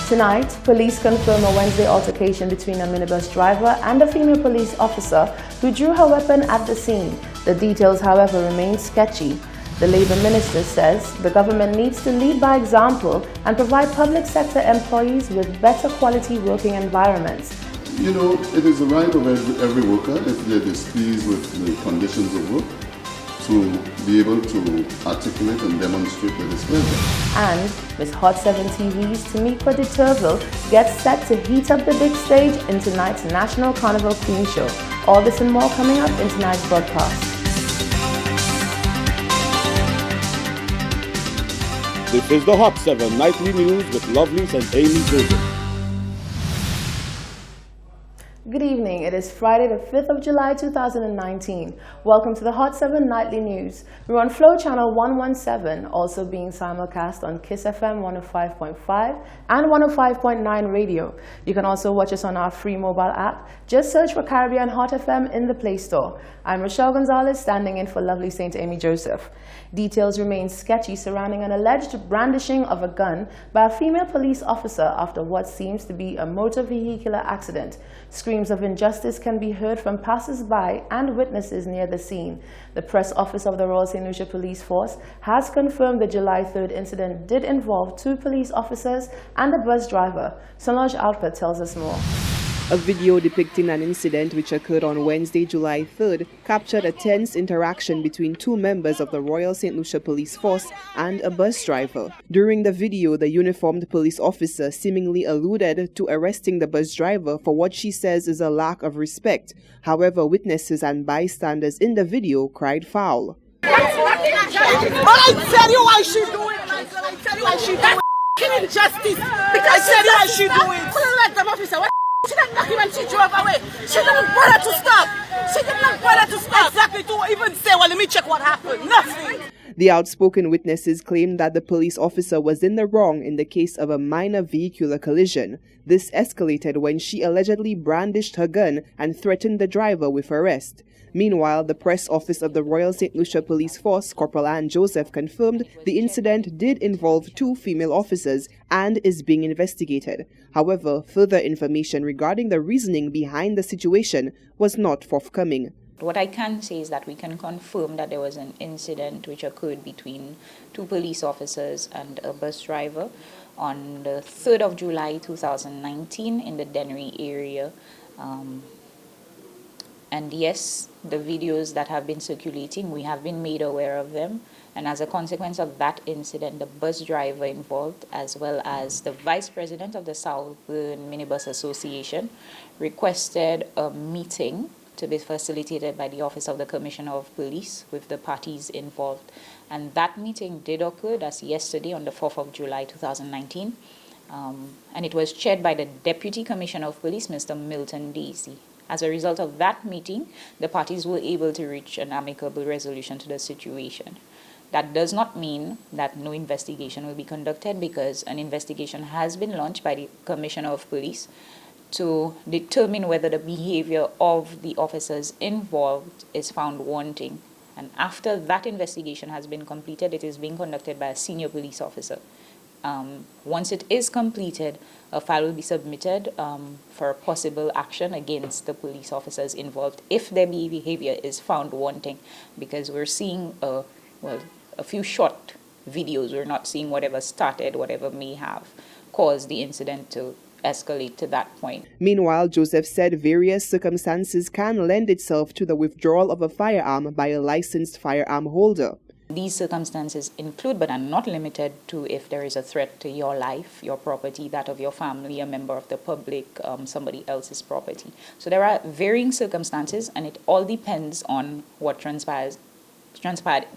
Tonight, police confirm a Wednesday altercation between a minibus driver and a female police officer who drew her weapon at the scene. The details, however, remain sketchy. The Labour Minister says the government needs to lead by example and provide public sector employees with better quality working environments. You know, it is the right of every worker, if they're displeased with the conditions of work, to be able to articulate and demonstrate their displeasure. And Ms. Hot 7 TV's Tamikwa de Turville gets set to heat up the big stage in tonight's National Carnival Queen Show. All this and more coming up in tonight's broadcast. This is the Hot 7 Nightly News with Lovely St. Amy Joseph. Good evening. It is Friday the 5th of July 2019. Welcome to the Hot 7 Nightly News. We're on Flow Channel 117, also being simulcast on Kiss FM 105.5 and 105.9 radio. You can also watch us on our free mobile app. Just search for Caribbean Hot FM in the Play Store. I'm Rochelle Gonzalez, standing in for Lovely St. Amy Joseph. Details remain sketchy surrounding an alleged brandishing of a gun by a female police officer after what seems to be a motor vehicular accident. Screams of injustice can be heard from passers-by and witnesses near the scene. The press office of the Royal St. Lucia Police Force has confirmed the July 3rd incident did involve 2 police officers and a bus driver. Solange Alpert tells us more. A video depicting an incident which occurred on Wednesday, July 3rd, captured a tense interaction between 2 members of the Royal St. Lucia Police Force and a bus driver. During the video, the uniformed police officer seemingly alluded to arresting the bus driver for what she says is a lack of respect. However, witnesses and bystanders in the video cried foul. I tell you why she do it, Michael. I tell you why she do it. Injustice. Because I tell you why she do it. Let them officer. She didn't knock him and she drove away. She didn't bother to stop. She did not bother to stop. Exactly, to even say, well, let me check what happened. Nothing. The outspoken witnesses claimed that the police officer was in the wrong in the case of a minor vehicular collision. This escalated when she allegedly brandished her gun and threatened the driver with arrest. Meanwhile, the press office of the Royal St. Lucia Police Force, Corporal Anne Joseph, confirmed the incident did involve 2 female officers and is being investigated. However, further information regarding the reasoning behind the situation was not forthcoming. What I can say is that we can confirm that there was an incident which occurred between 2 police officers and a bus driver on the 3rd of July 2019 in the Dennery area. And yes, the videos that have been circulating, we have been made aware of them. And as a consequence of that incident, the bus driver involved, as well as the vice president of the Southern Minibus Association, requested a meeting to be facilitated by the Office of the Commissioner of Police with the parties involved. And that meeting did occur, that's yesterday on the 4th of July 2019. And it was chaired by the Deputy Commissioner of Police, Mr. Milton Daisy. As a result of that meeting, the parties were able to reach an amicable resolution to the situation. That does not mean that no investigation will be conducted, because an investigation has been launched by the Commissioner of Police to determine whether the behavior of the officers involved is found wanting. And after that investigation has been completed, it is being conducted by a senior police officer. Once it is completed, a file will be submitted for possible action against the police officers involved if their behavior is found wanting, because we're seeing a few short videos. We're not seeing whatever started, whatever may have caused the incident to escalate to that point. Meanwhile, Joseph said various circumstances can lend itself to the withdrawal of a firearm by a licensed firearm holder. These circumstances include, but are not limited to, if there is a threat to your life, your property, that of your family, a member of the public, somebody else's property. So there are varying circumstances, and it all depends on what transpired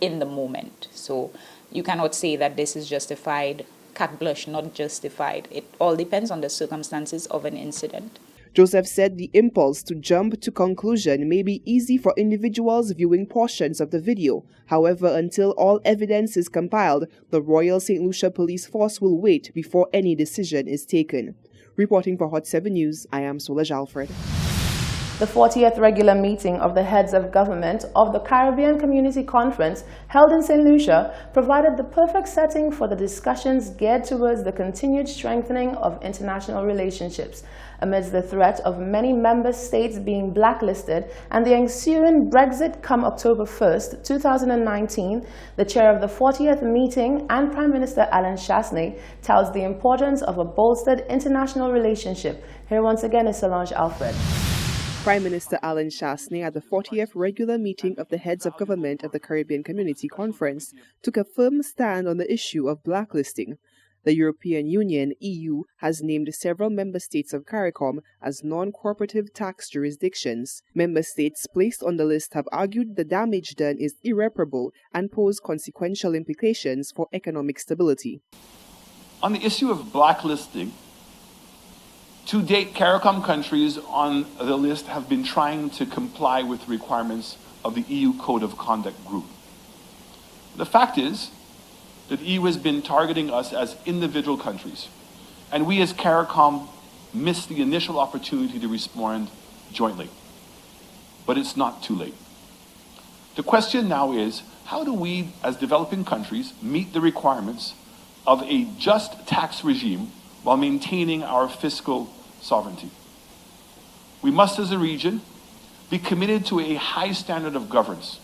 in the moment. So you cannot say that this is justified, carte blanche, not justified. It all depends on the circumstances of an incident. Joseph said the impulse to jump to conclusion may be easy for individuals viewing portions of the video. However, until all evidence is compiled, the Royal St. Lucia Police Force will wait before any decision is taken. Reporting for Hot 7 News, I am Solange Alfred. The 40th regular meeting of the heads of government of the Caribbean Community Conference held in St. Lucia provided the perfect setting for the discussions geared towards the continued strengthening of international relationships amidst the threat of many member states being blacklisted and the ensuing Brexit come October 1st, 2019. The chair of the 40th meeting and Prime Minister Alan Chasney touts the importance of a bolstered international relationship. Here once again is Solange Alfred. Prime Minister Alan Chasney at the 40th regular meeting of the heads of government of the Caribbean Community Conference took a firm stand on the issue of blacklisting. The European Union, EU, has named several member states of CARICOM as non-cooperative tax jurisdictions. Member states placed on the list have argued the damage done is irreparable and pose consequential implications for economic stability. On the issue of blacklisting, to date, CARICOM countries on the list have been trying to comply with requirements of the EU Code of Conduct group. The fact is that the EU has been targeting us as individual countries, and we as CARICOM missed the initial opportunity to respond jointly. But it's not too late. The question now is, how do we as developing countries meet the requirements of a just tax regime while maintaining our fiscal sovereignty? We must, as a region, be committed to a high standard of governance,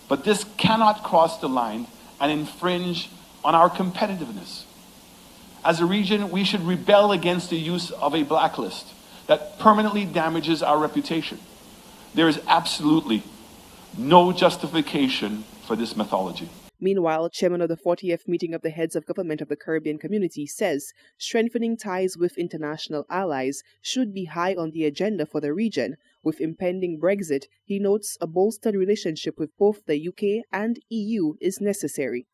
but this cannot cross the line and infringe on our competitiveness. As a region, we should rebel against the use of a blacklist that permanently damages our reputation. There is absolutely no justification for this methodology. Meanwhile, chairman of the 40th meeting of the heads of government of the Caribbean community says strengthening ties with international allies should be high on the agenda for the region. With impending Brexit, he notes a bolstered relationship with both the UK and EU is necessary.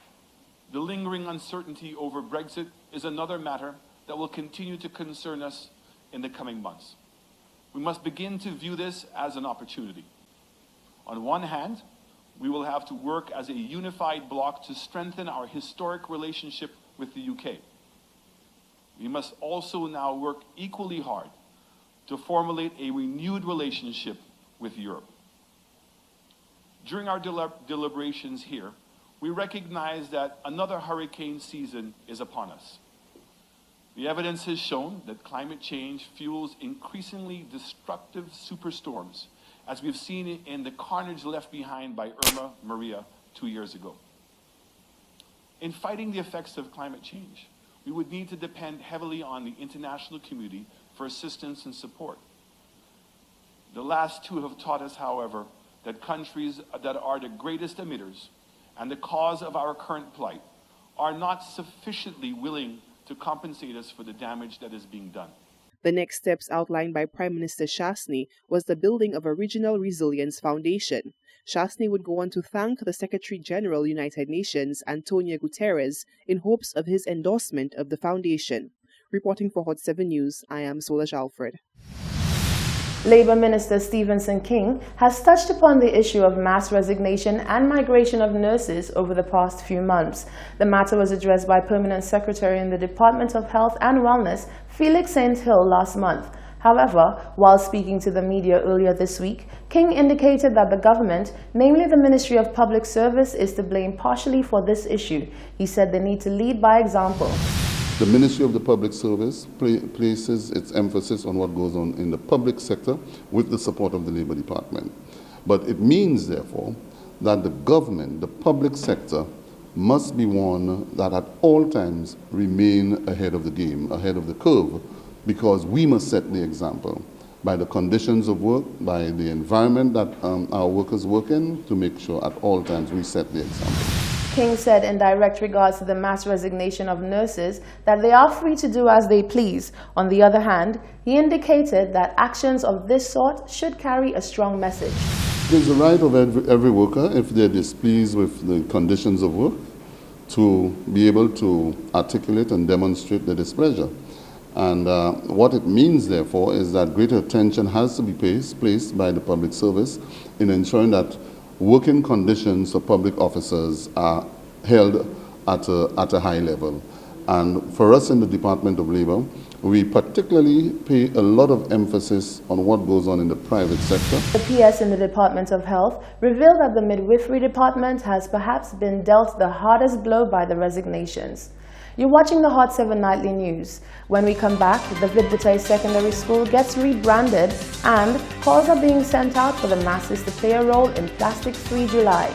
The lingering uncertainty over Brexit is another matter that will continue to concern us in the coming months. We must begin to view this as an opportunity. On one hand, we will have to work as a unified bloc to strengthen our historic relationship with the UK. We must also now work equally hard to formulate a renewed relationship with Europe. During our deliberations here, we recognize that another hurricane season is upon us. The evidence has shown that climate change fuels increasingly destructive superstorms, as we've seen in the carnage left behind by Irma Maria 2 years ago. In fighting the effects of climate change, we would need to depend heavily on the international community for assistance and support. The last two have taught us, however, that countries that are the greatest emitters and the cause of our current plight are not sufficiently willing to compensate us for the damage that is being done. The next steps outlined by Prime Minister Chasney was the building of a regional resilience foundation. Chasney would go on to thank the Secretary General United Nations, Antonio Guterres, in hopes of his endorsement of the foundation. Reporting for Hot 7 News, I am Solange Alfred. Labour Minister Stephenson King has touched upon the issue of mass resignation and migration of nurses over the past few months. The matter was addressed by Permanent Secretary in the Department of Health and Wellness, Felix St. Hill, last month. However, while speaking to the media earlier this week, King indicated that the government, namely the Ministry of Public Service, is to blame partially for this issue. He said they need to lead by example. The Ministry of the Public Service places its emphasis on what goes on in the public sector with the support of the Labour Department. But it means, therefore, that the government, the public sector, must be one that at all times remain ahead of the game, ahead of the curve, because we must set the example by the conditions of work, by the environment that our workers work in, to make sure at all times we set the example. King said in direct regards to the mass resignation of nurses that they are free to do as they please. On the other hand, he indicated that actions of this sort should carry a strong message. It is the right of every worker, if they're displeased with the conditions of work, to be able to articulate and demonstrate their displeasure. And what it means, therefore, is that greater attention has to be placed by the public service in ensuring that working conditions for public officers are held at a high level. And for us in the Department of Labour, We particularly pay a lot of emphasis on what goes on in the private sector. The PS in the Department of Health revealed that the midwifery department has perhaps been dealt the hardest blow by the resignations. You're watching the Hot 7 Nightly News. When we come back, the Vidbutay Secondary School gets rebranded and calls are being sent out for the masses to play a role in Plastic Free July.